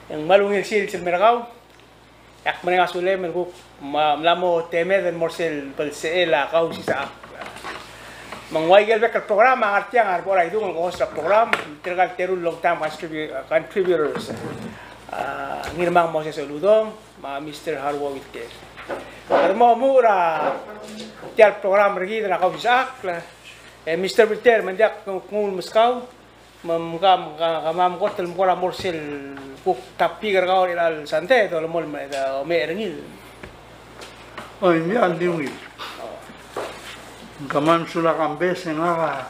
yang malungil sil merakaw yak mga sule mergo mlamo temer den morsel balseela kaw sisa mangwaigel bekal programa artiang arbora itu ngol host program tergal terul long time contributors ngirmang Moses Oludong ma Mr. Harwo Witter mo mura tial program regi na kaw bisak Mr. Witter manjak ngul muskaw kamam kotel mukora morsel kuk tapi gargaw ilal sante to mol da me erngil ini andingil kamam sula kambes nga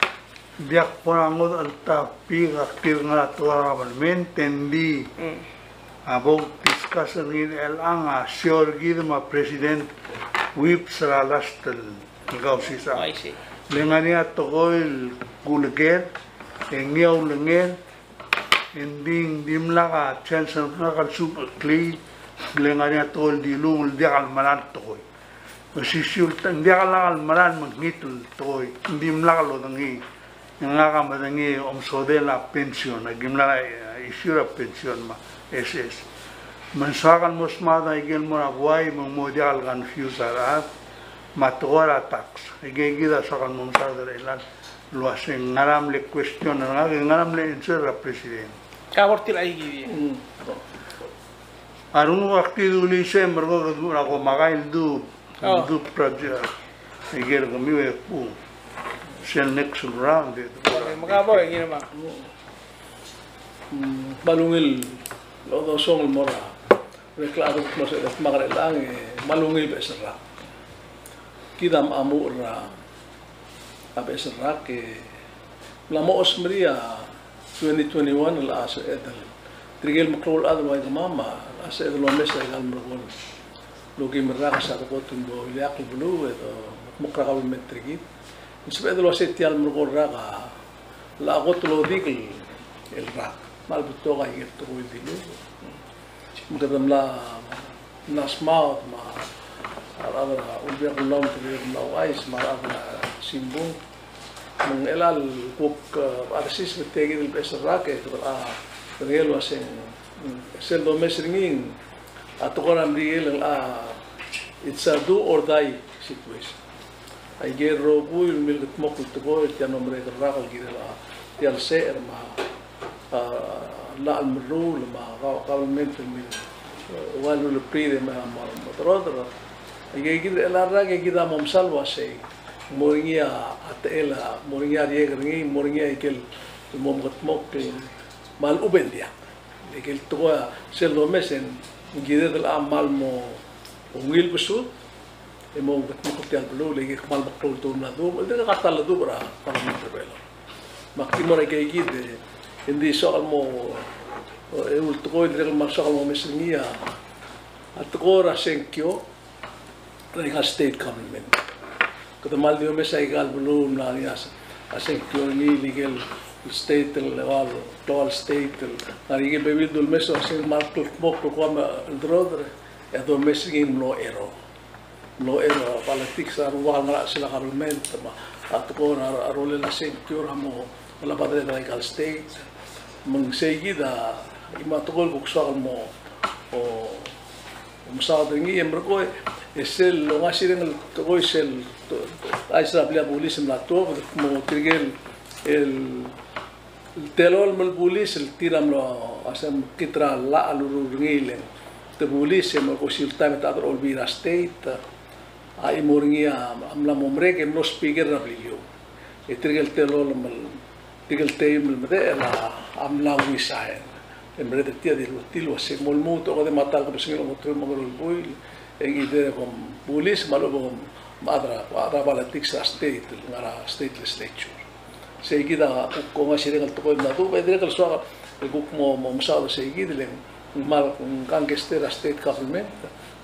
biak porangod al tapi kakir nga tuara balmen tendi abog discuss ngil el anga sure gid ma president whip saralastel gaw sisa lengania tokoil gulger engiaw lengen ending dimlaka chancellor nakal super clay lengania tol dilung diakal malan toy sisiul tang diakal malan magnitul toy dimlaka lo dangi ngaka madangi om sodela pension agimla isura pension ma ss mansakan mosmada igel mora buai modial gan fusarat matora tax igegida sakan momsada ilan lo hacen ngaram le question ngaram le answer la president kabortil ay gidi arun wakti du li se mergo ko magail du project eger ko mi ku sel next round de magabo ngina ma balungil lo do song mora reklamo mo sa magare lang malungil besra kidam amura abesra que la moos maria 2021 la asa edal trigel makrol adal wa mama asa edal lo mesa gal mergol lo que merra sa ko tumbo liak bulu edo mukra ka metrigit isbe edal lo setial mergol raga la got lo digil el rak mal butto ga yir to dilu mukadam la nasmaut ma arabra ulbiya kullam trigel la wais ma arabra simbong mengelal kuk arsis betegi del besra que regelo hacen sel do mesringin atokoram rigel it's a do or die situation ay gerro buil mil mok to go ya nombre de ragal gidela tial ser ma la al mrul ma qabalmente mil walu le pride ma motorodro ay gidela raga gida mom salwa sei moringia atela moringia yegerni moringia ikel momgot mokkel mal ubendia ikel toa selo mesen gide del amal mo ungil besu emo got tial blu legi mal bakol to na do de katal do bra para motobelo makti mora ke gide indi soal mo e ul toa del mal soal mo mesengia atgora senkyo like state government kada mal dio mesa igal belum na nias asing ni legal state level total state ari ge bebil dul meso asing mal to mok to kwama drodre e do mesing no ero politics ar wal ngara sila parliament ma at ko role la secure mo la padre da legal state mong seguida ima to gol buksal mo o musad ngi embrko esel lo ngasireng to go esel ay sa blia pulis la to mo trigel el telol mal pulis el tiram lo asam kitra la aluru ngilen te pulis mo ko silta met adro olvira state ay moringia amla momre que no speaker na blio e trigel telol mal trigel teim mede la amla wisaen embre de tia de tilo se molmuto ko de matar ko singelo motro mo gol buil en idea com pulis malo com madra politics state ngara state legislature seguida ko ngasire ngal to ko na do bedre kal so ko mo msado seguida len mal gangster state government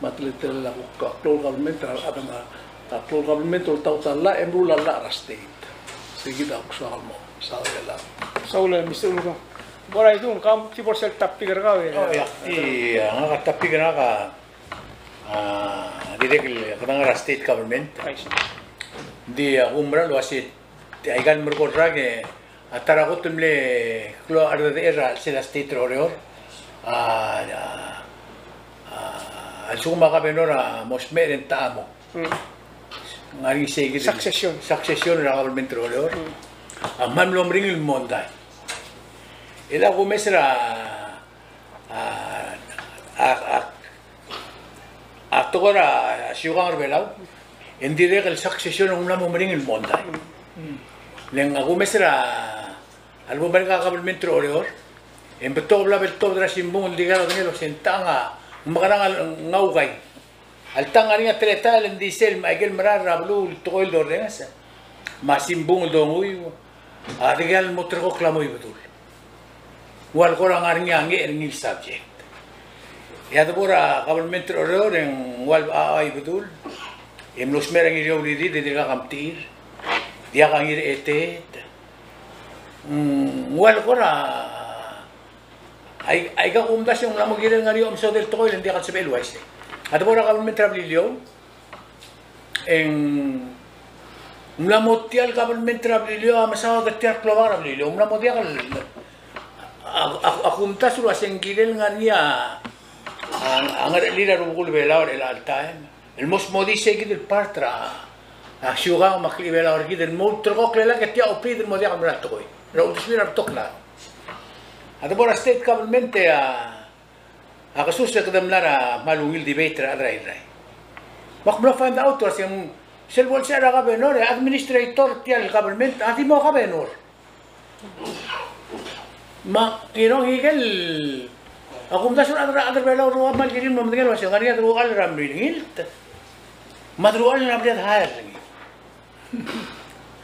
matlete la ko government adama government o tauta la emrula la state seguida ko so mo sa la saula Mr. Oludong bora itu kam cipor sel tapi gergaw ya nga tapi gergaw directly kadang state government di umra lo asit aigan merkodra ke atara ko tumle klo arda era sila state roreo al suma kabenora mos meren tamo ngari sige succession ra government rolor amam lomring il monday ela gumesra atogora siugang belau endire el succession un lomring il monday leng gumesra algo merga government rolor en betul betul dra simbung digaro ngelo sentanga magarang ngaugay altang aringa teletal en diesel maigel marar rablu toil dorrengas masimbung donguy adigal motrgo klamoy betul wal korang aringa ngel subject ya debora government order en wal ay betul em los merang iri di diga kamtir dia kangir etet wal kora ay ka umdas yung lamo giren ngari om so del toil hindi ka sa belwise at bora government travelio en lamo tial government travelio amasaw da tial clovar travelio lamo dia kal akumtas ru asen giren ngari ang lira ru gul belaor el altaem el mos modise gid el partra syuga makli belaor gid el mo trok lela que tia opid el modia kamra toy ro usmira tokla ada bora state government kasusya kadam lara malungil debate ra adrai makmlo find out was yung selbol siya ra benor administrator tial government ati mo ka benor ma irong higel akum dasur adra bela ro mal girin mo mdgel was yung ari adro al rambil madrual na abdiat hayar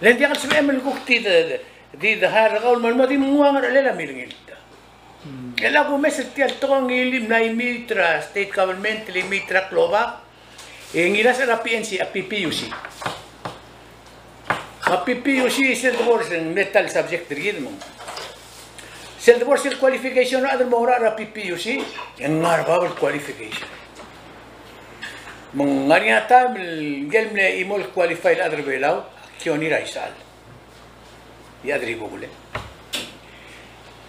len dia kan sebe mel kukti di hayar gaul mal madi muang lela milngil ela gumes tial tong ilim na imitra state government limitra klova ngira sa PNC a PPUC sel divorce metal subject rigid mo sel divorce qualification na adal mohra ra PPUC ang ngarbabal qualification mangariata gelmle imol qualified adal belaw aksyon ni raisal yadri google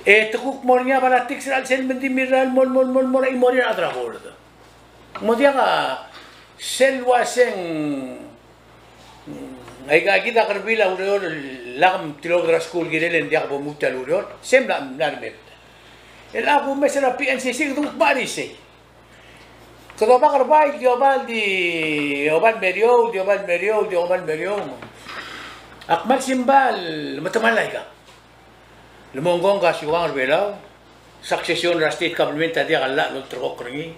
tukuk mornya balatik sel sel mendi miral mol imorir adra gorda modia ka sel waseng ay kita karbila uror lam tilogra school girelen dia bo mutal uror sembla narmet el abu mesela PNCC tukuk barise kalau bakar baik diobal merio akmal simbal matamalay ka lumonggong ka siwang arbelaw succession ra state government tadi kala lo trok ringi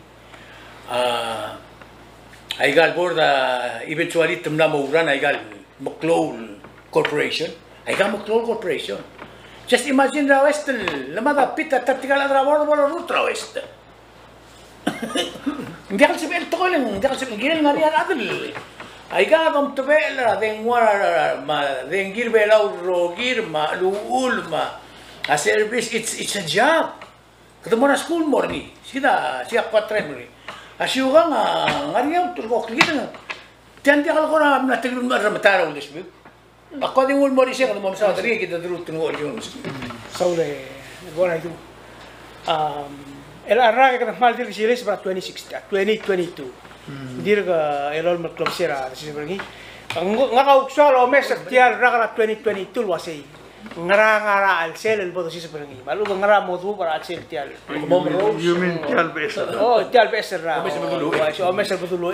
ay gal borda eventually tumna mo uran ay gal Maclol corporation just imagine ra west lamada pita tatikala ra bordo bolo rutra west hindi ka sabi to lang hindi ka sabi gil ngari adil ay gal dom tebel den wara ma den girbelaw rogir ma luul ma a service, it's a job. Ketemu na school morning, siya patren morning. Asyuga ngariyaw turko kita. Tiyan kalau kora na tingin mo ramatara ulit mo. Ako din ul morning siya ketemu sa dari kita dulu tunggu yun. Saule, gona itu. El arra que mal dir silis para 2022. Dir ka elol club sira sisi pergi. Ngakauksol o mes tiar ra 2022 wasay. Ngara al sel el bodo sisi pergi. Balu ngara modu para al sel tial. You mean tial beser? Oh, tial beser ra. O mes betul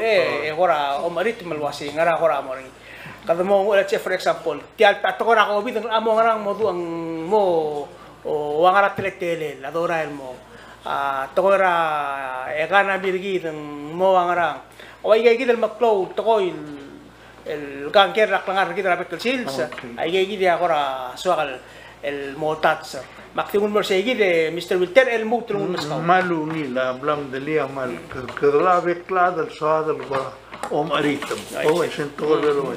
ora o marit malwasi ngara ora morning. Kada mo for example, tial patokora ko bidang amo ngarang modu ang mo o wangara teletele adora el mo. Tokora egana birgi ng mo ngarang. O ay gigid el maklo tokoy el gangker raklangar kita dapat sils ay gigid akora suakal el motats maktimun mo say gid Mr. Wilter el mutlung maskaw malu ni la blam delia mal kedla beklad el soad el ba om aritam o esen tolo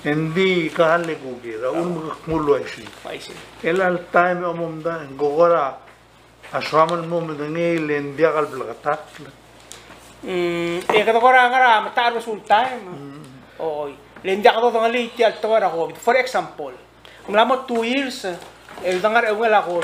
hindi kahale ko gira mulo isi el al time omom da gogora aswamal mo medangel endia kal blagatat kata orang ngara matar resulta oy lendia ka to ngali ti al tora ko for example mlamo 2 years el dangar el wala ko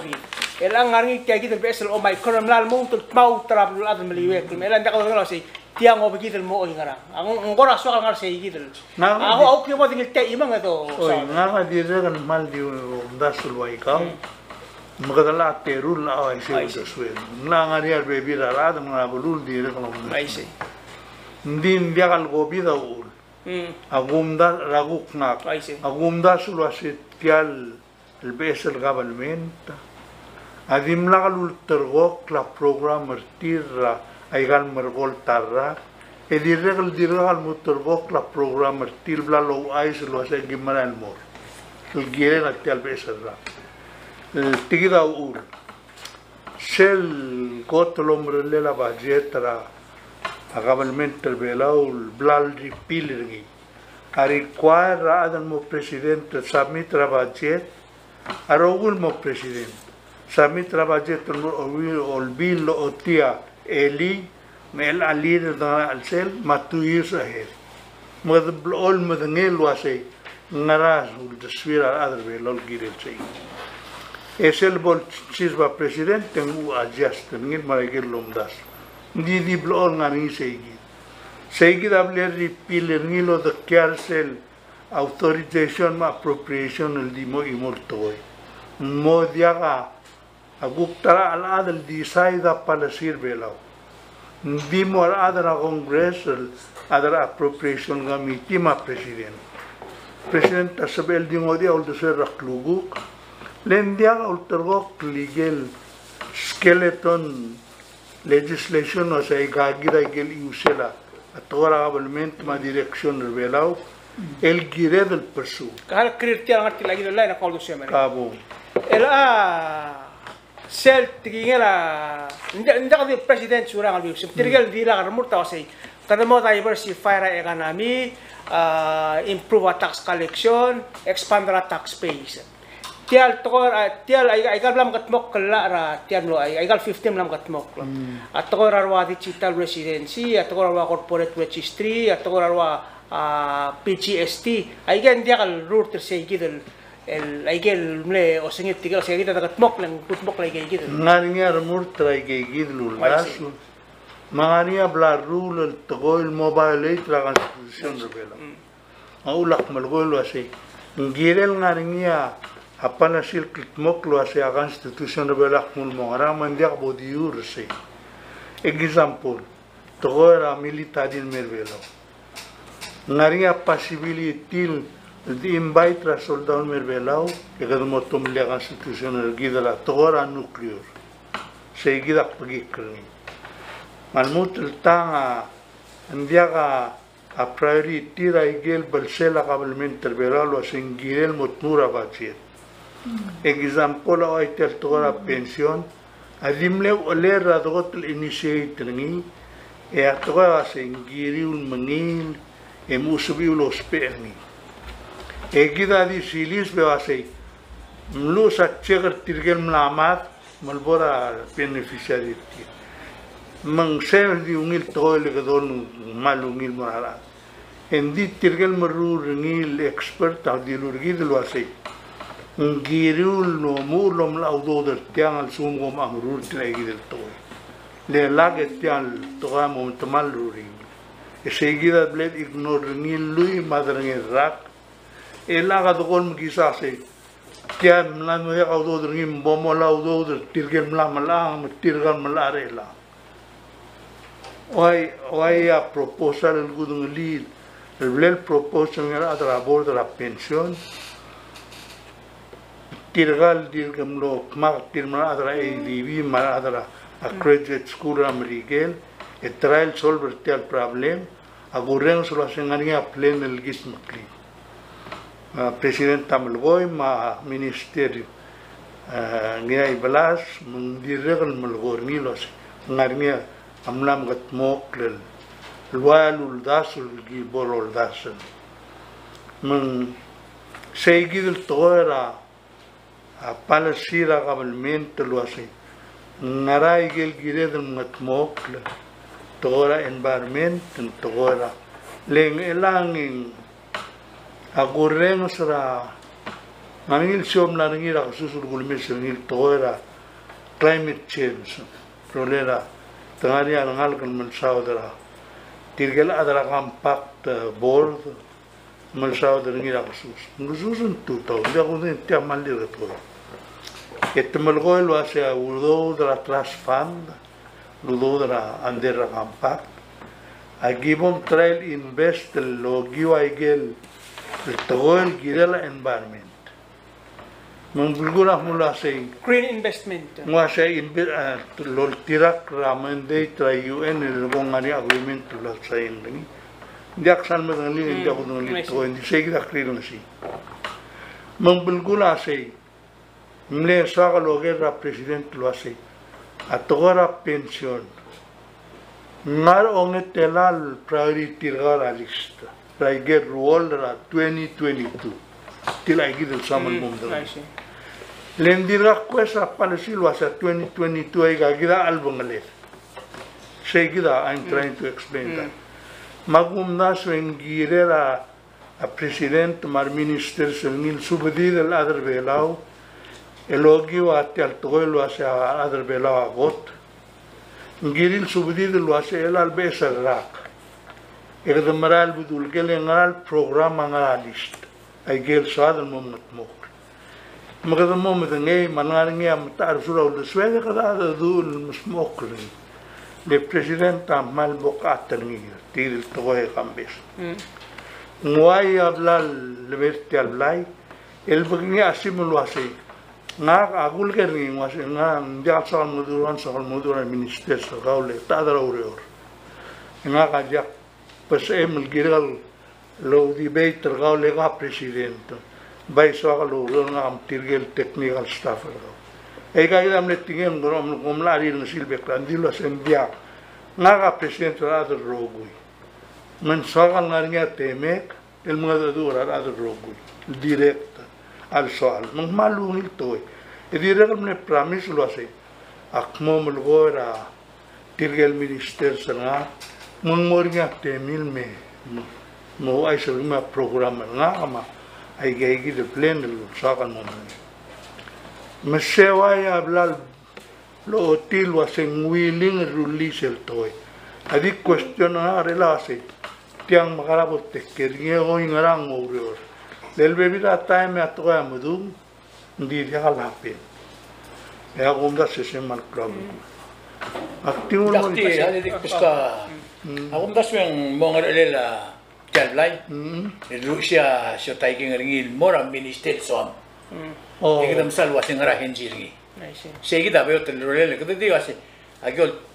elang ngarngi kaya kita besel o mai kono mlal mo tul mau trap lul adal meliwek elang dak ngalo si tiang o begitu mo ngara ang ngora so ngar sei gitu aku mo tingil tay imang ato nga dire kan mal di dasul wai ka magadala terul la ai se suen nga ngari ar bebi ra nga bulul dire kan ai sei ndin dia kal gobi da ul agumda raguk nak agumda sulwa se tial el besel government adim la kalul tergok la program mertira aigal mergol tarra e dirregal dirregal mutergok la program mertil bla lo ais lo se gimana el mor el gire na tial besera el tigida ur sel gotlomre le la budgetra a government el belau blal ripilringi a require adan mo presidente submit la budget arogul mo presidente submit la budget ol bill o tia Eli mel alir da alsel matu years ahead mad all madangel wase ngaras ul deswira other way lol girel sei esel bol chisba president tengu adjust ngin marigel lomdas di blol ngani seigi dable repeal ngilo the carsel authorization ma appropriation el dimo imortoy mo diaga aguptara al adal di saida palasir belau di mo al adal congress adal appropriation committee ma president tasabel di ngodi ul deser rakluguk lendia ul tergok legal skeleton legislation o sa igagira gel usela atora government ma direction belau el gire del persu kal kritia ngarti lagi dole na koldo semere kabo ela sel tigingela ndak di president surang albi tigel di la murta wasai kada mo diversify ra economy improve tax collection expand ra tax base tial tokor tial ay blam katmok kala ra tian lo ay 15 lam katmok at tokor arwa digital residency at tokor arwa corporate registry at tokor arwa PGST ay gan dia kal root say gidel el aigel mle o singit tiga o singit dagat mok lang putmok lay gay gidel ngarinya remur tray gay gidel lasu mangania bla rule el togol mobile it la constitution rebela aulak malgol wasi ngirel ngarinya apana sil kitmok lo ase a constitution rebela mul mongara mandia bodiur se example togora militarin mervelo ngarinya possibility di invite la soldado mervelau que quedamos tomle la constitución el guida la tora nuclear seguida pagi krni malmut el tanga andiaga a priority ra igel balsela government mervelau lo singirel motmura budget example o itel tora pension adimle oler radot initiate ngi e atoga singiriul mangil e musubi lo sperni egida di silis bewasei mlu satcher tirgel mlamat malbora beneficiary mang sel di ungil toil gadon malungil mara endi tirgel marur ngil expert di lurgi de wasei ngirul no mulom laudo der tiang al sumgom amrur tlegi del toy le laget tiang toga mom tamal ruri esegida bled ignore ngil lui madrengel rak elaga dogol mgisa se kya mlan me audo dringim bomola audo tirgel mlamala tirgal malarela why a proposal el gudung lead el proposal era a favor de la pensión tirgal dirgam lo mag tirmala adra ADV mala adra a graduate school amerigel e trial solver tel problem agureng solo sengaria plan el gismakli President Tamalgoy ma ministerio ngai balas mendiregal malgor nilos ngarnia amlam gat moklel walul dasul gi borol dasul men seigil toera a palasira government loase narai gel giredel mat mokle toera environment toera leng elanging agureng sera mangil siom na ngila susul gulmis ngil toera climate change problema tengari angal kan mensaudara tirgel adara compact board mensaudara ngira khusus untuk tahu dia kunin tiap malir itu ketemal lo ase udo dara trust fund udo dara andera compact agibom trail invest lo giwa igel togol girela environment menggulgula mula say Green investment. Nga say lol tirak ramende tra UN ilgong ngani agreement la say ini. Diak san mengali diak ngali to ini say kita clear nasi. Menggulgula say mle sa loge ra president lo say atogora pension ngar onge telal priority ra lista. Raiger roll ra 2022 tilai gitu saman mumdala. Lendirak kuasa palisi luasa 2022 ay gagira albungalit. Say gida, I'm trying to explain that. Magumnas when girera a president mar minister sengil subdid el adar belao elogi wa tel toy luasa adar belao agot. Giril subdid luasa el albesa rak. Egdamaral budul gelengal program angalist. Ay gel sadal mumnat mok. Magdamo medenge mangaringi am tarsura ul swega kada dul musmokli le president amal bokatangi tiril toy kambes ngwai ablal leverti ablai el bagni asimul wasi nga agul kerni wasi nga ndiak sal muduran minister sa gaule tadara urior nga kajak pasem giral lo debate gaule ga president by soal nga am tirgel technical staff ro e ga idam le tingen grom komlari ng silbe klandilo sendia nga ka president ra do rogui men soal nga temek el mga dura ra do rogui direct al soal mang malungil toy e direct me promise lo ase akmo mulgora tirgel minister nga mang morga temil me mo ay sa mga program nga ama ay gagi de plan lo sakan mo man meseway ablal lo hotel waseng willing release el toy adi question na relase tiang makarabot te kernie o ingarang urior del bebida time atoya mudu ndi dia kalapin ya gumda session mal problem aktivo mo Dakti hali dik piska akum dasweng mongalela Kalblay, Rusia siya tayo ngil mora minister soam. Ikidam salwa sing rahin jirgi. Siya kita bayo telurele kada di kasi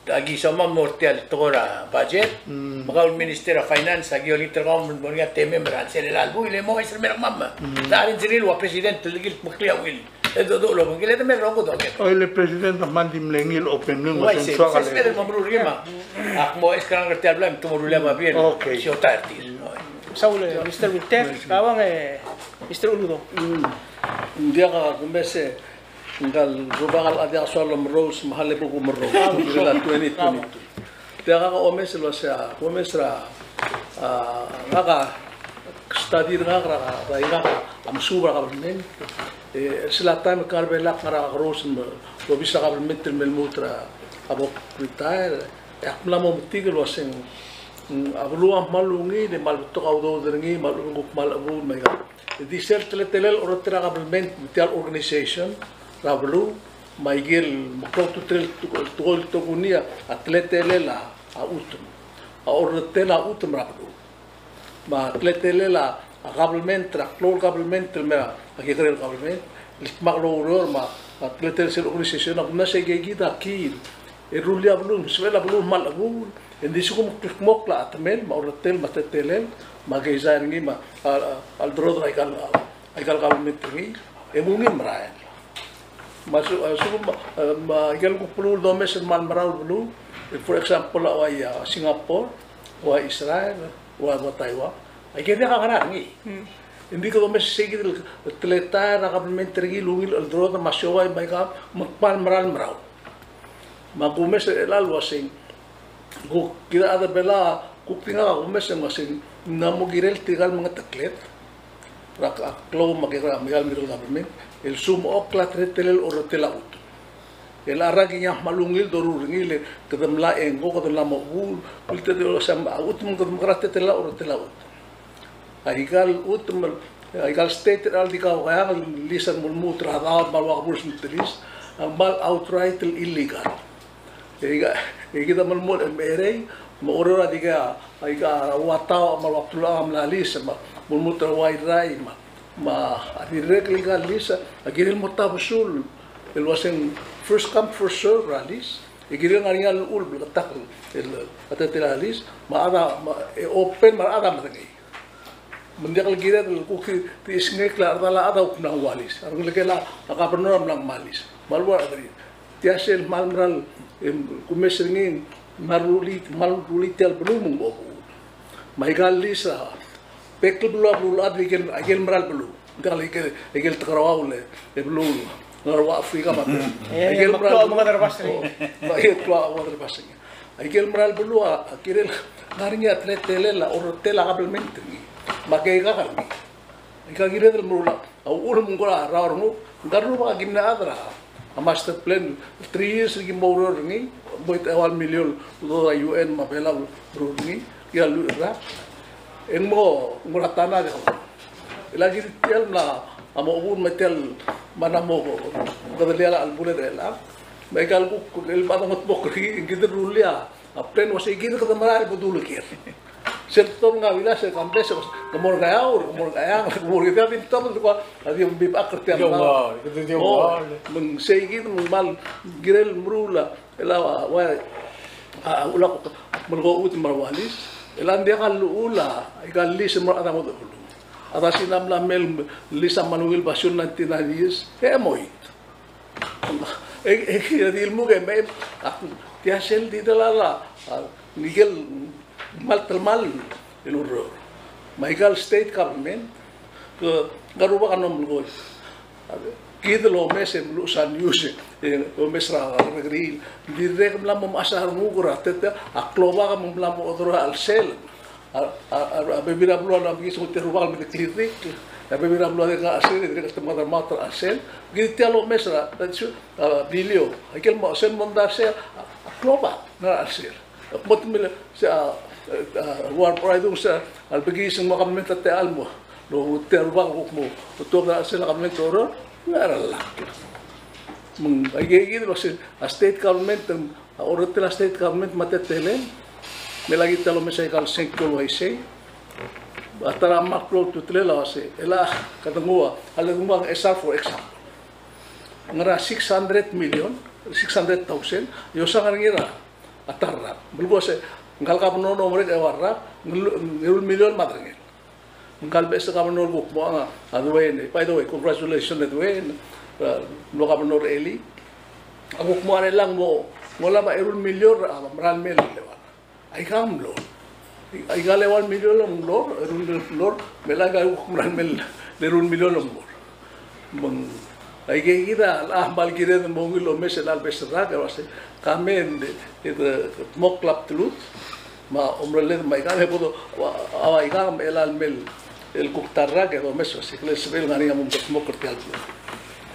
agi sama mortial tora budget, magaul minister of finance agi liter kaum monga teme meran sel albu ile mo isir merak mamma. Darin jiril wa president ligil makliya wil. Edo do lo ngile te merak ko do. Oy le president mandim lengil open nung masuk soal. Saya sepeda mamru rima. Ak mo iskrang kertial blam tumuru lema bien. Siya tartir. Saul, Mr. Winter, kawang Mr. Uludo. Dia ka kumbese ngal rubangal adia soal rose mahal po kumro. Bila 2022. Dia ka omes lo siya, omesra ngaka study ngaka rainga am suba ka men. Sila time karbelak ngara rose mo bisa ka meter melmutra abok retire. Yak mlamo mutigel waseng abluam malungi de malto kaudo derngi malunguk malabu mega di sel telel orotra government mutual organization rablu maigil makto tel tugol togunia atletelela autum orotela utum rablu ma atletelela government traklol government mera agirel government maklo ma atletel sel organization na segegida kil erulia blum swela blum malabu hindi suko mokla atmel maurotel matetelel magayzar ngi ma aldrod ay kal government ngi emungin marayan masuk suko gal ko pulul domes man maral bulu for example ay Singapore wa Israel wa Taiwan ay kaya kakarang hindi ko domes sige tleta na government ngi lungil aldrod masyoay may ka magpan maral magumes elal wasing kung kita ada bela kukinga ako mesem kasi namugirel tigal mga taklet rak aklo makira migal middle government el sumo okla tretelel orotela ut el araginya malungil dorurngil kedem la engo kedem la mo ulte de sam utum kedem karate tela or tela aigal utum aigal state al dikau kaya lisan mulmu trada mal waqbul sintelis mal outright illegal kita mulmu merei mo ora diga aiga watao mal waqtula am la lisa mulmu trawai rai ma adirek legal lisa agiril mutabusul el waseng first come first serve ralis igiril ngaringal ul blatak el atatila ralis ma ada open ma ada matangi mendiak gira el kuki tisnge klar dala ada ukna walis arung lekela akaperno amlang malis malwa adri tiasel malmral kumesringin maruli tel belum bobu maigal lisa Pekul bulu adri agel meral bulu, kalau agel terkawal le bulu ngarwa Afrika mata. Agel meral mengadar pasri. Agel keluar mengadar pasri. Agel meral bulu akhirnya ngarinya atlet la orang tela kabel menteri. Makai kakak. Ika kira del mula. Awal mungkora raormu. Garu bagi gimna adra. Master plan 3 years lagi mau ni. Buat awal million dolar UN mabela beruni. Ya lu ra. En mo nguratana de lagi tiel na amo ubun metel mana mo gadaliala al bulet ela megal ku el padang bokri gider rulia apren wasi gider ka tamara budul kir sel tom nga vila se kampes komor gaya kita tin tom ko adi bib akter tiam ma meng seigid mal girel mrula ela wa ulak mergo ut marwalis elan dia kan ula ikan lis semua ada motor dulu atas sinam lamel lisa manuel basun nanti nadies moi jadi ilmu ke me tiasel di dalala Miguel mal termal ilur Michael state government ke garuba kan nomor kita lo mesem lusan yuse o mesra negeri direk melam asar mugura tete akloba kam melam odora al sel bebira blo na bigi so terubal mit klitik bebira blo de asel direk tempat matra al sel gitu lo mesra tatu bilio akel mo sen mondase akloba na al sel mot mil sa war praidu sa al bigi sing makam metate almo lo terubal mo to na sel kam metoro Ngarala. Mengagigi lo state government orang telah state government mate telen melagi talo mesai kal sengkol waise atara maklo tutlela wase ela katangua ala gumbang SR for example ngara 600 million 600,000 yo sangar ngira atarra bulgo se ngal ka no mereka warra ngul million madrengel Ngal besta kamanor buk mo nga adwen by the way congratulations adwen lo kamanor eli abuk mo lang mo wala ba erun milyon maral mel lewan ay kam lo ay galewal milyon lang lo erun lor melaga buk maral mel erun milyon lang mo mong ay kita lah bal kire mo ngilo mesel al besra ka wase kamen de moklap tulut ma umrele mai ka bodo awai kam elal mel el kuktarra que do meso así que les veo ganin un poco cortial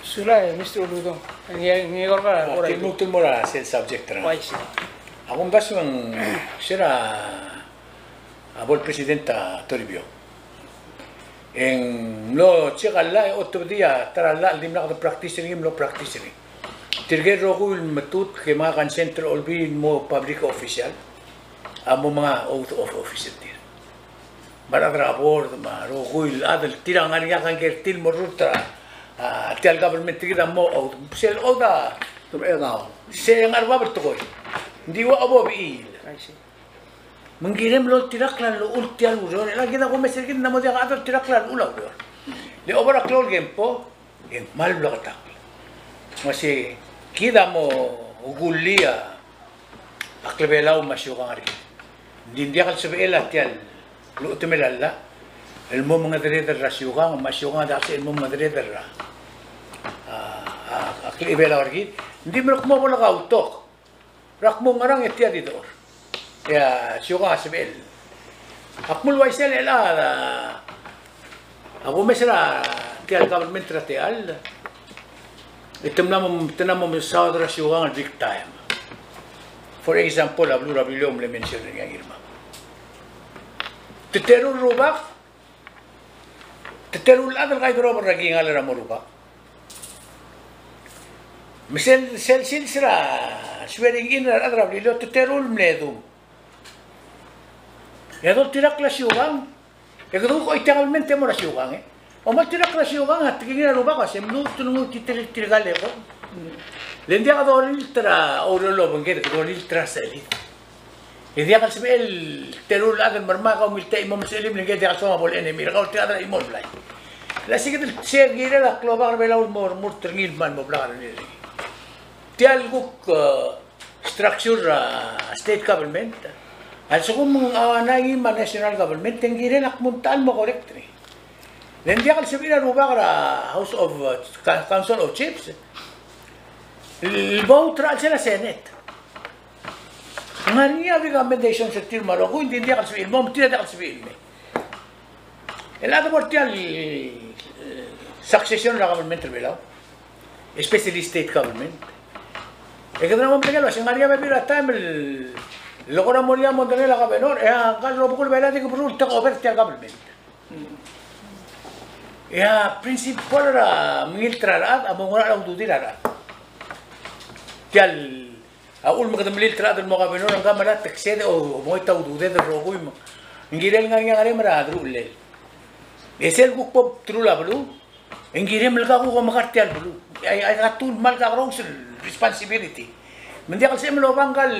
sula Mr. Ududo ni gorga ora Tiene mucho mora el subject tra. país Algún caso será a vol presidenta Toribio. En lo llega la otro día tras la limna de practicing lo practicing. Tirge rogul metut que ma gan centro olbin mo public official. Amo mga oath of official. Baradra board ma rogul adel tirangan ya kan kertil morutra tial government kita mo sel oda tum edao se ngarwa bertoy ndi wa abo bi mengirim lo tiraklan lo ultial uro la kita ko mesir kin namo dia adel tiraklan ula uro le obra klol gempo en mal blogata masih kita mo ugulia aklebelau masyugari dindia kal sebela tial lo temelalla el mo mga dere rasyuga masyuga da se el mo mga dere akli bela orgi hindi mo mo wala ka utok rak mo ngarang etia dito ya syuga sebel akmul waisel ela ako mesra tial government ratial Tenamos mensaje de Siugang al big time. For example, hablo rabilom le mencioné yang irma. Teterul rubak, teterul adal kay grober ragi ngalera mo rubak. Misal silsira, swearing in adal rabilo teterul mledum. Yadol tirak la Siugang. Yadol ko itegalmente mo la Siugang O mas tirak la Siugang at kingina rubak kasi mlu tunung titirgale ko. Lendia ka doon iltra orolo bangkit ka doon iltra sa elit. Hindi ka sabi el terul agan marma ka umilta imam selim lendia ka sama bol enemy ka ulti adra imol blay. La sige share gira la kloba ka bela ul mor terngil man mo blagan ni. Tial guk structure state government. Also kung awanay man national government tengira nak muntal mo correct ni. Lendia ka sabi na ruba ka House of Council of Chiefs. Il-vote ra sila Senate. Nga niya recommendation sa tir Maroko, hindi ka sabihin mo, hindi ka sabihin mo. Elada mo tiyan succession na government bilaw, especially state government. Kaya naman pinagalo, si Maria Bebira time, loko na mo niya mo dali la kabenor, ang kaso ko bela di ko rule take over tiyan government. Principal ra military ra, among ra ang dudi ra. Tial, aul magdamlil trad mo ka benor ang kamera taksede o mo itaw dude de rogoy mo. Ngirel nga nga maradro ulel. Esel ko pop trula blu. Ngirem malka ko makartial blu. Ay katul mal ka rong responsibility. Mendi kal se melo banggal.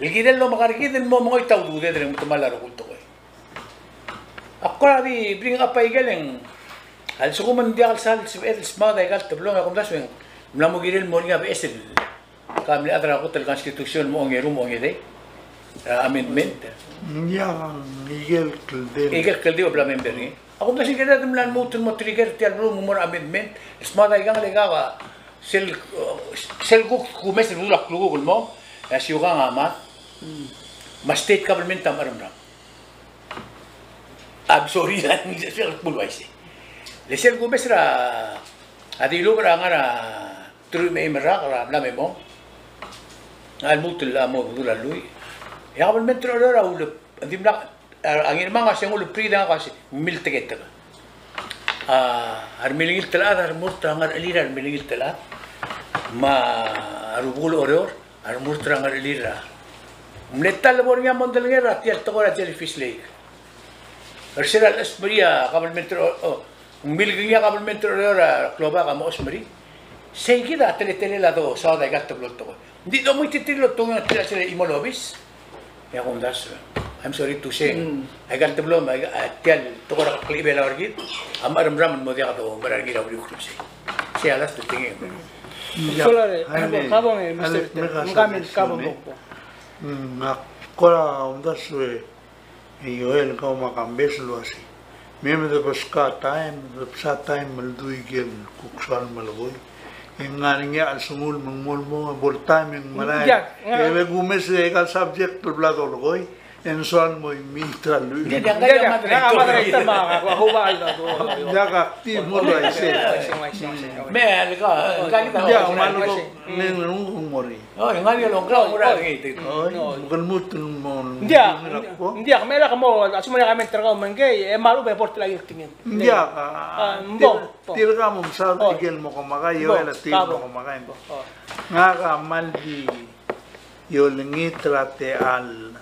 Ngirel lo makargiden mo mo itaw dude de mo tumalaro ko to. Ako abi bring up ay galeng. Al suko man di kal sal smada gal tablo nga kumdas wen. Mula mo giril mo nga beesel. Kami adra ko tal konstitusyon mo ang mo ang amendment. Yang Miguel Caldero. Miguel Caldero bla member ni. Ako ba sigara dumlan mo tun mo trigger ti alro mo amendment. Smada igang legawa sel guk kumes lulak lugol mo. Siugang ama. Ma state government tamaram. Sorry lang sel bulway si. Lesel kumes ra adilo ra nga ra True may merak ra na mo. Al mutul amo dula lui. Ya kabel metro ra ulep. Andim na ang irmang kasi ulep prida kasi mil ticket. Ar milingil tala ar murta ngar alira ar milingil tala. Ma arubul oror ar murta ngar alira. Mletal mo niya mondel ngera tial to ra jellyfish lake. Arsiral asmaria kabel metro milingil kabel metro ra kloba ka mo asmari. Sige da tele la do sa da gatto blotto. Hindi do mo titilo to nga tila sila imolobis. Ya kundas. I'm sorry to say. I got the blom I tell to ko klibe la orgit. Amar ram mo dia to baragi ra uri kursi. Siya alas to tingin. Solare, kabong Mr. Mkamin kabong ko. Nakora undas we. Yoel ko makambes lo asi. Meme de pesca time, de psa time malduy gen kuksal malaboy. Yung nga niya al sumul mangmul mo bol time yung malay. Kaya gumes ka subject to blood oloy. En soal mo mitra lui. Dia madre mga hubal na do. Dia ka active mo lo ise. Mel ka kita. Dia umano ko nung humori. Oh, ngali lo grau mura ngiti. Oh, bukan mutun mo. Dia mela ka mo asuma ka men tragaw mangay e malu be portla ytingin. Dia ka. Tira ka mo sa tigel mo ko makayo ela tiro mo makain. Nga ka maldi yo lengitrate al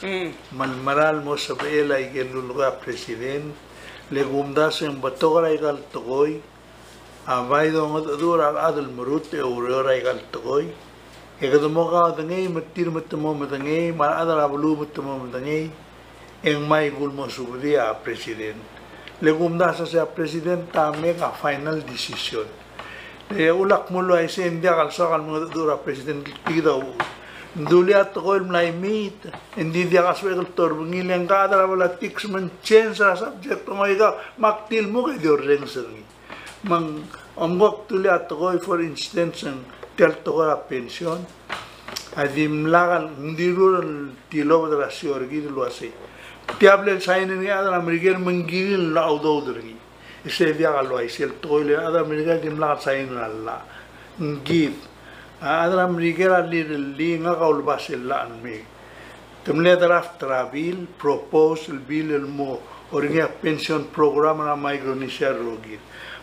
malmaral mo sa bela igeluluga president legumdas en batogara igal togoy abay do ngadura adul murute urora igal togoy egado ka dangay matir matmo matangay mal adala bulu matmo matangay en may gulmo subudia president legumdas sa president tame ka final decision ulak mo lo ay sendia kal sakal mo dura president kidaw Duliat ko yung naimit, hindi dia kaswek torbungil yang kadra wala tiks man change sa subject mo ikaw maktil mo kay dioreng sangi. Mang amgok duliat ko for instance ang tel to ko pension, adim lagal hindi rural tilo dala siorgi dulu ase. Tiable sign ni ada American mangilil la audo dergi. Ise dia kalau isel to ile ada American dim lagal sign alla. ngit adram rigera li nga kaul basilan mi temle draft travel propose bill el mo oringa pension program na Micronesia rogit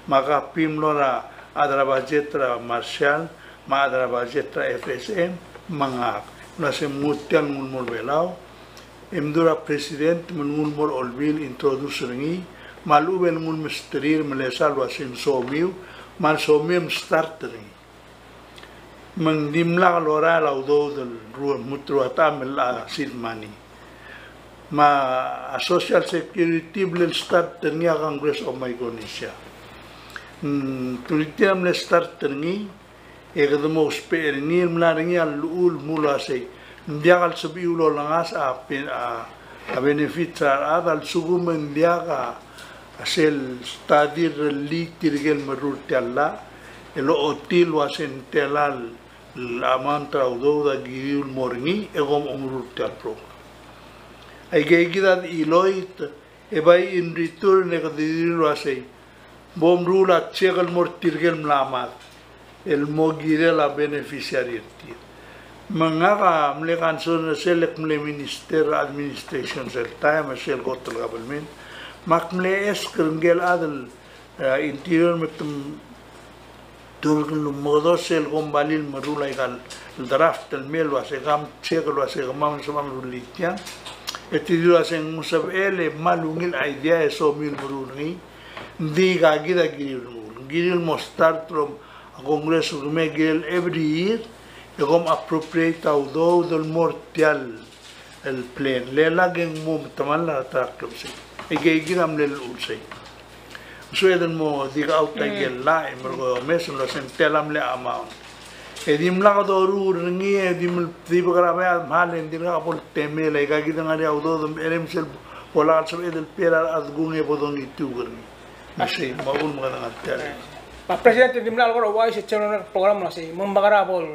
maka pimlora adra budgetra marshal ma adra budgetra FSM mangak na se mutian mulmol belau emdura president mulmol olbil introduce ringi maluben mul mistrir melesal wasin somiu mal somium start ringi mengdimla lora laudo del ruang mutruata mela sidmani ma social security blel start ternia Congress of Micronesia tulitiam le start terni egdemo sper ni mlaringi al ul mulase ndiagal sabi ulo langas a benefit al sugum ndiaga asel stadir li tirgel marul talla elo otil wasen telal la mantra udo da giul morngi egom umrul tal pro ay geigidan iloit ebay in return ne kadiru wasei bom rula chegal mor tirgel mlamat el mogire la beneficiary mangaka mlekan son selek mle minister administration sel time sel gotel government makmle es kerngel adel interior metum turun modo sel gombalil marulai gal draft el mel wase gam chegal wase gamam samam rulitia etidu asen musab ele malungil idea eso mil maruni diga gida giril mostar from Congress me giril every year egom appropriate audo del mortial el plan le lagen mum tamala taklum se egiram le ulse so eden mo diga out gel la emergo mes lo sentelam le amount edim la do ru ringi edim dibagra ba malen diga pol teme le ga gidan ari audo dum erem sel pola so edel pera adgunge bodoni tugurni masih maul mga ngatel Pak Presidente dimla algo wai se channel program na si mumbagara bol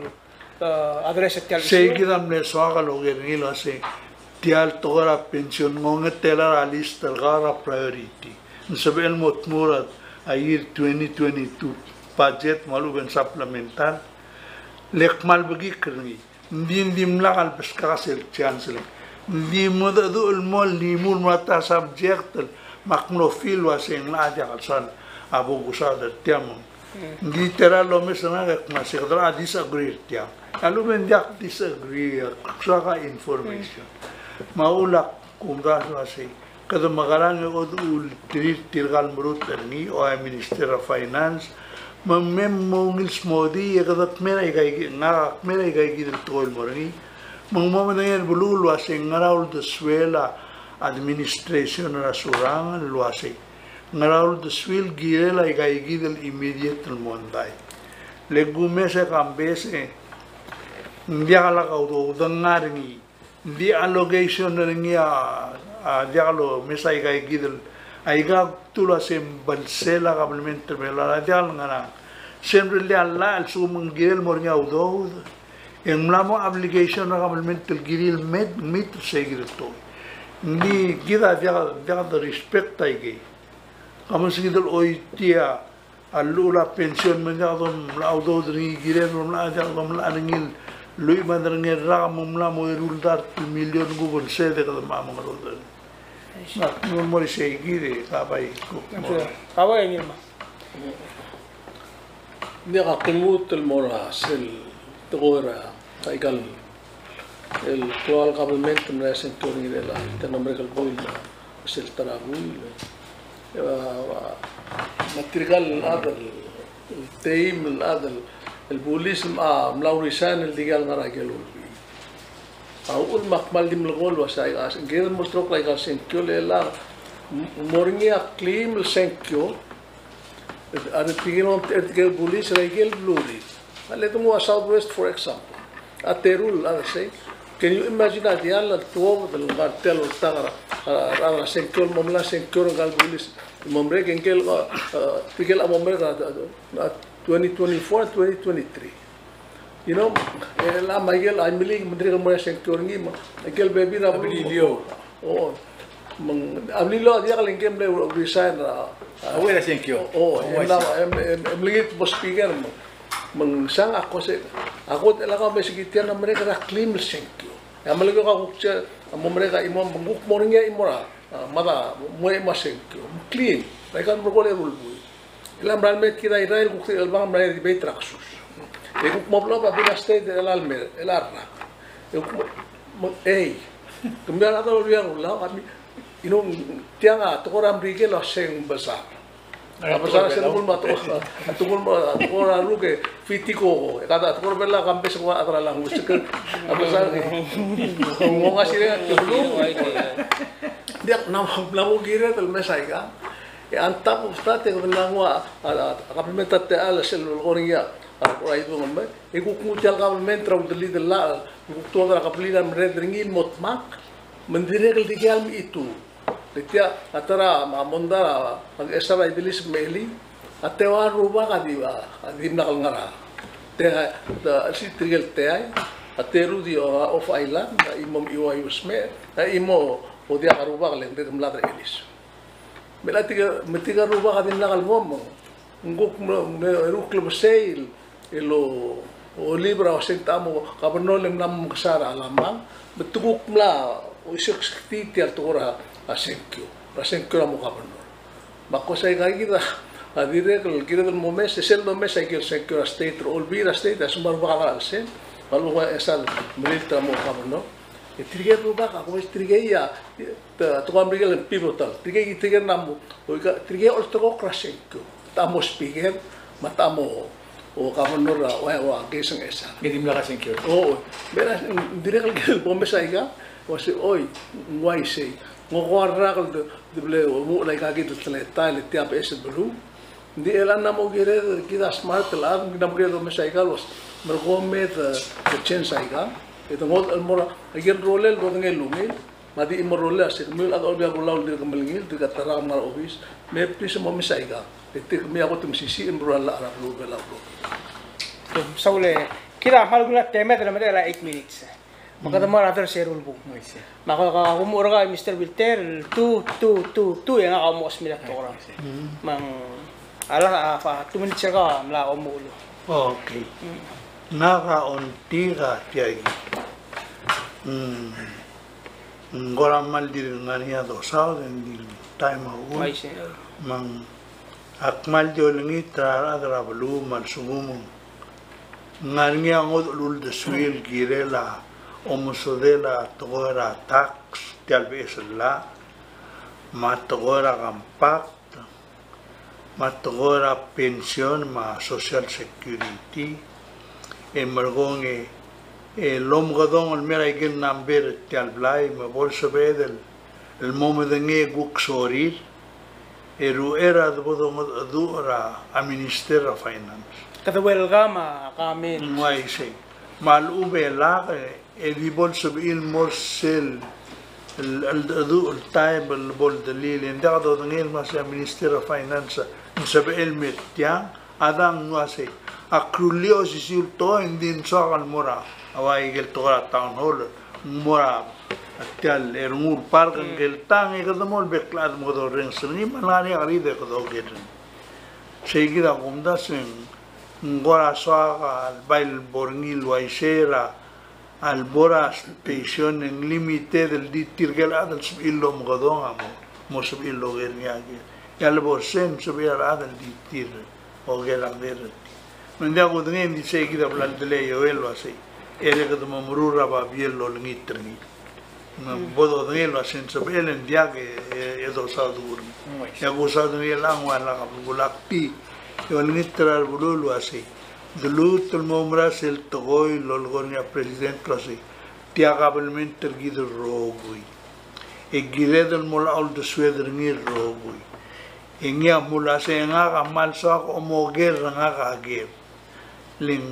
address tial seguidam le soaga lo gernilo se tial tora pension ngonge tela list gara priority sabel motmurat ayir 2022 budget malu ben supplemental lekmal bagi kerni ndim lakal beskasel chancellor ndim modadu el mol nimul mata subject makno fil waseng la aja kalsan abu gusada tiam di tera lo mesana ma sekdra disagree tiam lalu menjak disagree saka information maulak kumdas wasi kada magaran odul tirgal murut ni o minister of finance mamem mongil smodi kada mera igai na mera igai gidel tol morani mangmo mengen bulul wasi ngaraul de swela administration na surangan luasi ngaraul de swil girela igai gidel immediate mondai legume se kambese ndiala kaudo dangaringi di allocation ringi a dialo mesa igai gidel aiga tula sem balsela kablemente bela dial ngana sempre le alla al sum girel mornya udo en mlamo obligation na kablemente giril mit segir to ni gida dia respect aige kamu sigidel oitia allula pension menjadom laudo dri girel mla jadom la ringil lui madrengel ra mumla mo ruldar million gubon sede kada mamang rodel nak mori segire kabai ko kabai ngirma dia kakimut el mora sel togora kaigal el actual government me sentori de la nombre del boil sel tarabul material adal team adal el police mlaurisan el digal ngaragelo aul makmal dim lgol wasai gas gel mostrok lai gas senkyo le la moringia clean el senkyo ada pigilon el police regel bluri ale tumo southwest for example aterul ada say can you imagine that yalla to del cartel o tagara ara senkyo momla senkyo gal police mombre kenkel pigel mombre 2024 2023 you know la Miguel Ameling menteri kemudian sektor ni Miguel baby Abrilio oh Abrilio dia kalau game dia resign awera senkyo oh Ameling bos speaker mengsang ako talaga may sigitian na mereka na clean senkyo. Ya malagi ka uksa mo mereka imo banguk mo niya imora mata mo senkyo. Clean. Mereka berkolej rulbu. Ilam realmente kita Israel kukti albang mereka di betraksus. Ikut mo blo pa binastay de alalmer elarra. Kemudian atau yang ulang kami inung tiang tokoram rigel aseng besar. Besar senul ma tungul ma tokora ruke fitiko kata tokor bela kampe semua atau lang musik besar ngomong asire dulu dia nama lamu gira tel mesaiga ya antap ustate ko langwa kapimenta te ala selul koringa ako ay ngombe ikukmutyal kapimenta udeli dela ikuktuwa kapilidan redringin motmak mendiregel digal itu Litia atara mamondara ang esara ibilis meli atewa ruba kadiba adim nakal ngara te si trigel te ay ateru di of island na imom iwa yusme na imo odia karuba kaleng de mladre elis mela tiga ruba kadim nakal mom nguk ruklo seil elo o libra o sentamo kabernolem nam kasara alamang betuguk mla o isikti tiar tora asenkyo na mukha pa nun. Bako sa ikakita, adire kita del momes, sel do mes ay kyo senkyo state or olvira state, asumar baka kalsen, malu ko esal milita mukha pa nun. Trigger po baka, kung trigger ya, tukang bigel ang pivotal, trigger namo, trigger all toko krasenkyo, tamo speaker, matamo o kapanor o gesang esal. Hindi mo nakasenkyo. Oo, pero dire kal momes ay ka, kasi oy, why say, ngokuarra kal dible mo lay kagi to tleta le tiap es bulu di elan na mo gire kita smart la na mo gire do mesaikal was mergomet the chance aiga ito ngot almora agir rolel do ngel lumil madi imorole as mil ag olbia gulaul dir kamalingil di katara mar office me pis mo mesaiga ite me ako tum sisi imbrala arab lu bela bro saule kira malugula teme de la 8 minutes Makata mo rather serul bu. Maka kumura ka Mr. Wilter tu yang ako mo smila to ra. Mang ala fa 2 minutes ka mla ko mulo. Okay. Naka ontiga tiay. Ngora mal dir ngania do sao den dil time au. Mang akmal jo lengi tra adra blu mal sumum. Ngania ngod lul de swil girela. Omusodela togora tax talvez la matogora compact matogora pension ma social security emergonge lomgodong el mera igel number talblai ma bolso bedel el momo de nge guksorir eru era de bodong dura a minister of finance Katawel gama kami why say mal ube la اللي بولسو المرسل التايب البول دليل ان دغدو دنيل مثلا مينستير اوف فاينانس نسبه المتيا ادم نواسي اكروليو سيسيل تو اندين سوغ المورا اواي جل تورا تاون هول مورا اتال ارمور بارك جل تان يقدمول بكلاد مودو رينسني ماناني اريد كدو جيتن سيغيدا قومداسن ngora soaga al bail bornil waisera albora station en límite del ditirgela del subillo mgodon amo mo subillo gerniage ya le bosen subira del ditir o gela ver mendia go dnen di seguida plan de ley o elo así ere que tomo murura ba biello lngitri no bodo dnen lo senso belen dia que edo sadur ya go sadur el agua la gulakti yo lngitra bululu así Dulu tulmomras el togoy lolgonia president klasi tiagabelmente gido rogui e giredel mola ol de sweder ngir rogui e ngia mula se nga mal so o moger nga ge ling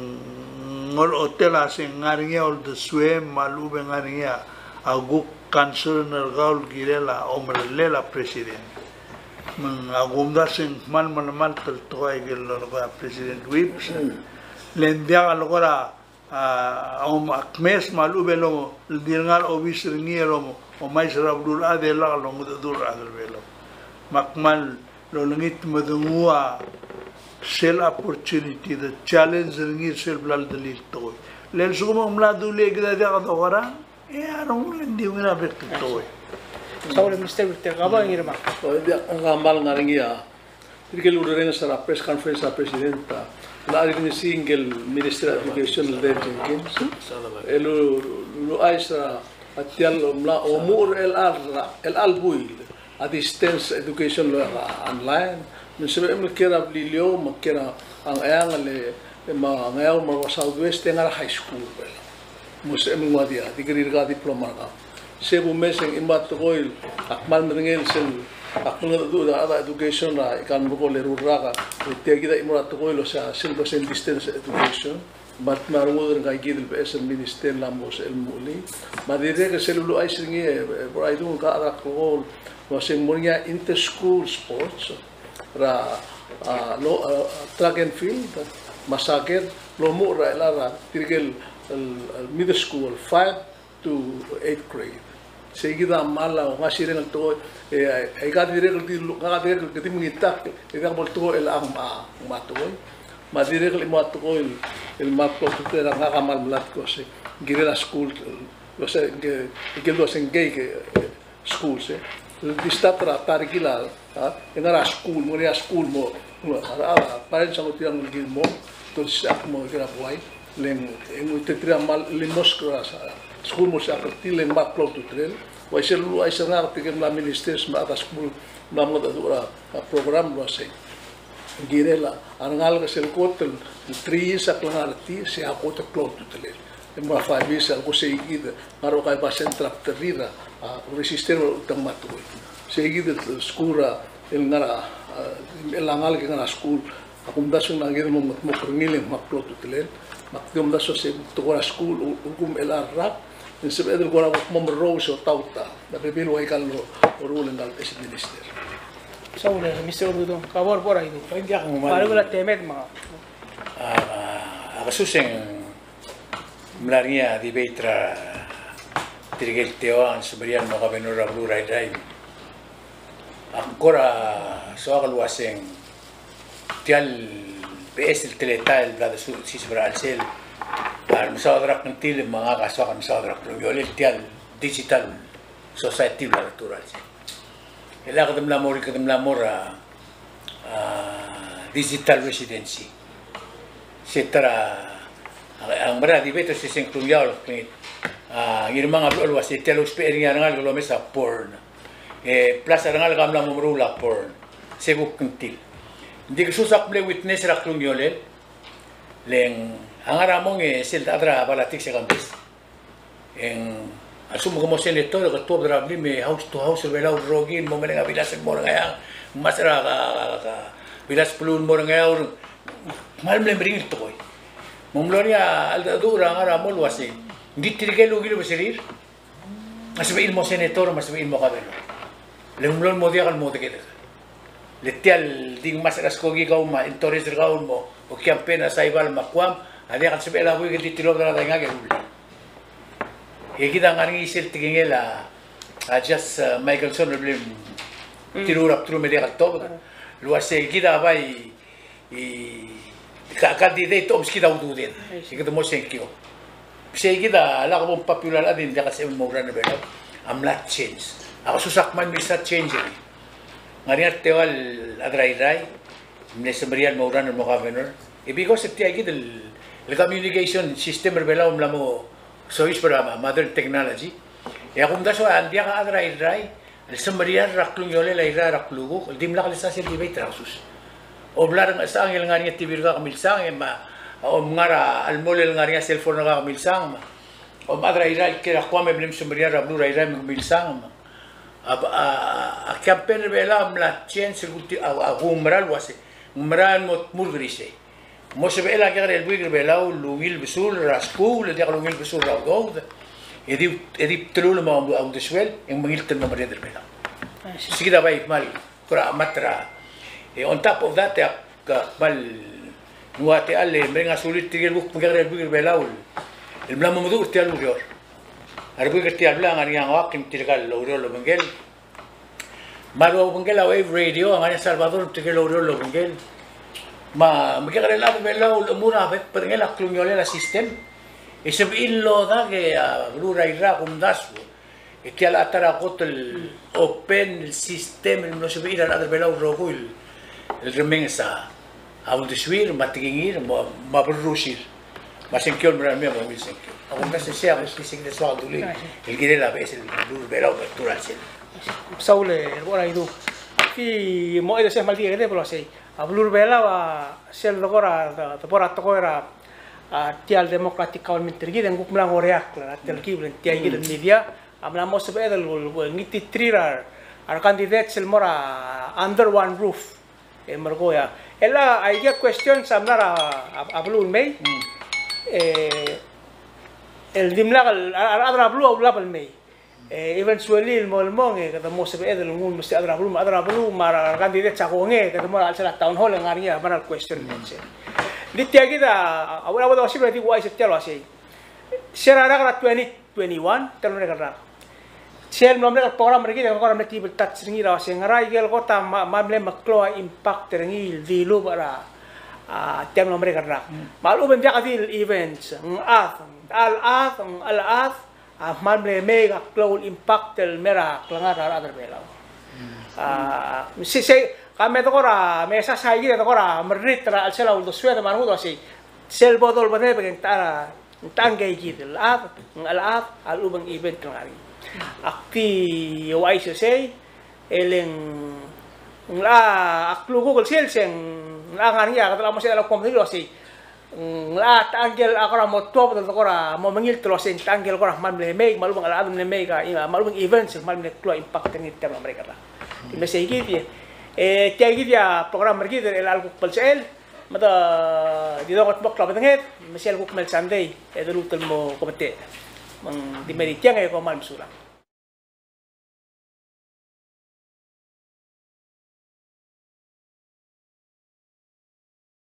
ngol hotel ase ngaringa ol de swe malube ngaringa agu cancer nergaul girela omrela president mang agumda sen mal tel toy gel lolgonia president whips lendia algora akmes malube lo dirngal obis ngiro o mais rabdul adela lo mudur adel velo makmal lo lengit madungua sel opportunity the challenge ringi sel blal dalil toy lel suma mladu le gida da kadawara arong hindi ngina bekto toy Saule Mr. Victor kaba ngirma. So hindi ang kamal nga rin iya. Hindi kayo rin sa press conference sa presidenta. Lagi ni single Minister of Education Ledger Jenkins. Lu ay sa atial mla umur el albuil a distance education online. Minsan may kira lilio makira ang ayang le ngayaw mo Southwest nga high school. Musa mo dia degree ka diploma ka. Sebu meseng imbat koil akmal mengel sel akmal do da education na ikan mo ko lerura ka tiya kita imrat koil sa 100% distance education bat marumo ng gidil PS minister lamos el muli madire ke selulu ay singi por ay dun ka ara ko waseng monya inter school sports ra track and field masaker lo mo ra lara tirgel middle school 5 to 8th grade. Seguida mala o ngasih dengan tu, ikat diri kalau kita mengitak, kita boleh el ang matuoy, madiri kalau matuoy el matuoy tu era ngakamal melat ko si girela school, kasi ikildo sengay ke school se, distatra tarikila, ingara school, muriya school mo, parang sa kutiyang gil mo, terus aku mo kira buhay, leng ingutitria mal limos kerasa. School mo sa akertil yang mat close to trail. Wai selu ai sangar tikem la ministers ma atas school namot adura program lo say. Girela angal ka sel kotel 3 sa klangarti si ako to close to trail. Emma 5 years ako say gid maro kay ba sentrap terira resistir utang matuoy. Say gid skura el ngara el angal ka ngara school akum dasun nangir mo krngileng ma close to trail. Makdum daso sa tukura school ukum el arrak. Sebab itu orang memerus atau tauta, tapi bila kalau orang yang es minister. Saule Mr. Dudong kabar por ahí. Hindi ako Paano wala temet mga? Ako suseng melaria di betra tirigel tewan seberian mga benura bluray drive. Ako ra so ako luaseng tial PS teletal blada su sisbra alsel. Misadrak ng tilim mga kaswa kami misadrak ng yolil tiyan digital society la natural. Ila kadam lamor digital residency. Sitra ang marami beto si sengkluyal kung yung mga luwas itelo experience nga lo mesa porn. Plus nga gamla mo rula porn. Sego kuntil. Hindi ko susak ble witness ra kung yolil leng ang aramong sil adra balatik sa campus. Asumo como senator que todo drabli me house to house vela rogin mo menga bilas mo nga masra ka bilas plun mo nga mal mle bring to koy. Mom gloria al dura ang aramol wasi. Hindi tirigelo gilo basirir. Masbe mo senator masbe mo kabelo. Lemlon mo dia kal mo te kita. Letial ding masras ko gigaw ma intores gaun mo o campaign sa ibal makwam. Ada kan sebab lagu yang ditilok dalam tengah ke dulu. Kita ngangi isil tinggal just Michelson belum tirurap turu media katop. Luas kita abai kakak di itu om kita udah den. Kita mau sengkio. Kita lagu pun popular adin dia kasih murah nebel. Amlat change. Aku susah main bisa change ni. Ngariat tewal adrai-adrai. Menesemberian murah nebo governor. Because setiap kita el communication system berbela lamo sois para modern technology ya kung daso andia ka adrai el semberian raklung yole la ira raklugo el dimla kalisa sel dibay trasus oblar nga sa angel ngariya tibir ka kamilsang ma o ngara al mole ngariya cellphone ka kamilsang ma o adrai kira kwame blim semberian rablu ira kamilsang ma a campaign bela mla chance gulti a gumral wase umran mot murgrise mo se bela que el buigre belau lungil besul raskul dia lungil besul raudod edi trul ma au de swel en mangilten ma del bela sigida bai mal kura matra on top of that bal nuate alle menga sulit tigel buk el buigre belau el blamo modu te al urior al buigre te hablan arian wakim tirgal lo urior lo mengel malo mengel au radio ang Salvador tigel lo urior lo mengel magkakaroon lang muna pero nga klungyole la system isabihin lo da que ruray ra kundas que al atara el open el sistema no se ve ir a belau rojo el remeng sa aun de suir matingir mabrusir mas en kion mera me mo wilsen ako kasi siya kasi sig de swal duli el gire la vez el belau natural sel saule ora itu ki mo ide se mal dia de pelo sei ablur bela wa sel dogora tepora tokora tial demokratik kawan menteri dan guk melang oreak la tel kiblen tiai gidan media amla mo sebe del ngiti trirar ar candidate sel mora under one roof e margoya ella I get question samnara ablur mei el dimla adra blu au label mei eventually il molmong kata mo sebe del ngun mesti adra blu mara candidate chakonge kata mo al sala town hall ngaria banal question mense di tiagi da awal awal wasib berarti wise tialo asai serara kara 2021 terus mereka sel belum mereka program mereka orang mereka bertat seringi dah asai ngarai gel kota mamle maklo impact terengi di lu bara tiang mereka rak malu benjak adil events al mamle mega cloud impact tel merah kelangar ada belau si kami tu kora mesa saya gitu kora merit al sela untuk suara mana tu sih sel botol bener bagian tanggai gitu al ubang event kelari akti wise say eleng aklu Google sales yang ngani ya kata lama saya lakukan itu sih tanggel akora motor betul kora mau mengil terus tanggel kora mamle meg malu bang al mega malu bang events mamle keluar impact ini tiap mereka lah mesa gitu ya tiagi dia program mereka dari algo palsel, mata di dapat bok labat nget, masih algo kemel sandai, itu lutul mo komite, mang di meri tiang ay ko malam sulang.